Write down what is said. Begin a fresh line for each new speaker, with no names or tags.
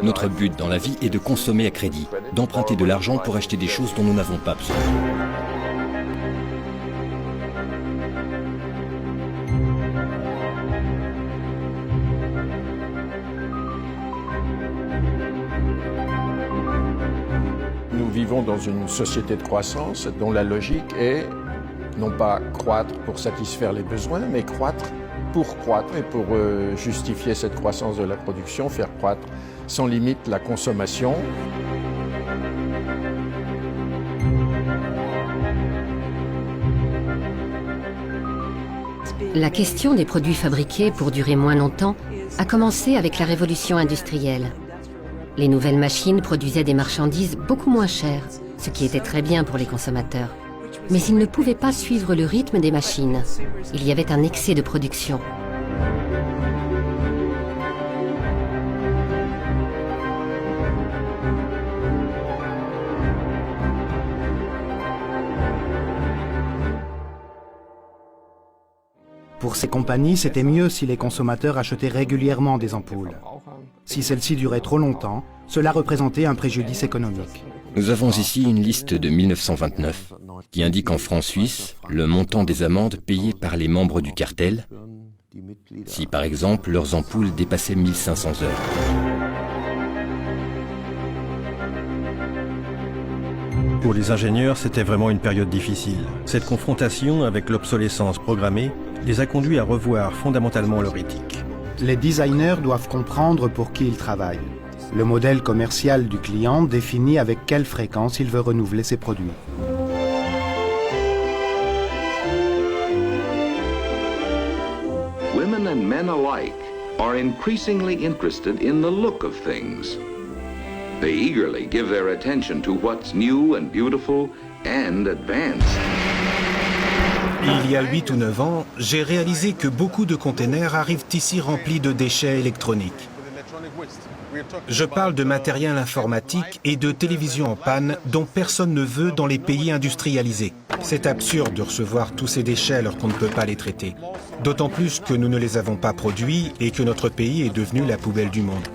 Notre but dans la vie est de consommer à crédit, d'emprunter de l'argent pour acheter des choses dont nous n'avons pas besoin.
Nous vivons dans une société de croissance dont la logique est non pas croître pour satisfaire les besoins, mais croître pour croître et pour justifier cette croissance de la production, faire croître sans limite la consommation.
La question des produits fabriqués pour durer moins longtemps a commencé avec la révolution industrielle. Les nouvelles machines produisaient des marchandises beaucoup moins chères, ce qui était très bien pour les consommateurs. Mais ils ne pouvaient pas suivre le rythme des machines. Il y avait un excès de production.
Pour ces compagnies, c'était mieux si les consommateurs achetaient régulièrement des ampoules. Si celles-ci duraient trop longtemps, cela représentait un préjudice économique.
Nous avons ici une liste de 1929 qui indique en francs suisses le montant des amendes payées par les membres du cartel si par exemple leurs ampoules dépassaient 1500 heures.
Pour les ingénieurs, c'était vraiment une période difficile. Cette confrontation avec l'obsolescence programmée les a conduits à revoir fondamentalement leur éthique.
Les designers doivent comprendre pour qui ils travaillent. Le modèle commercial du client définit avec quelle fréquence il veut renouveler ses produits.
Women and men alike are increasingly interested in the look of things. They eagerly give their attention to what's new and beautiful and advanced.
Il y a 8 ou 9 ans, j'ai réalisé que beaucoup de containers arrivent ici remplis de déchets électroniques. Je parle de matériel informatique et de télévision en panne dont personne ne veut dans les pays industrialisés. C'est absurde de recevoir tous ces déchets alors qu'on ne peut pas les traiter. D'autant plus que nous ne les avons pas produits et que notre pays est devenu la poubelle du monde.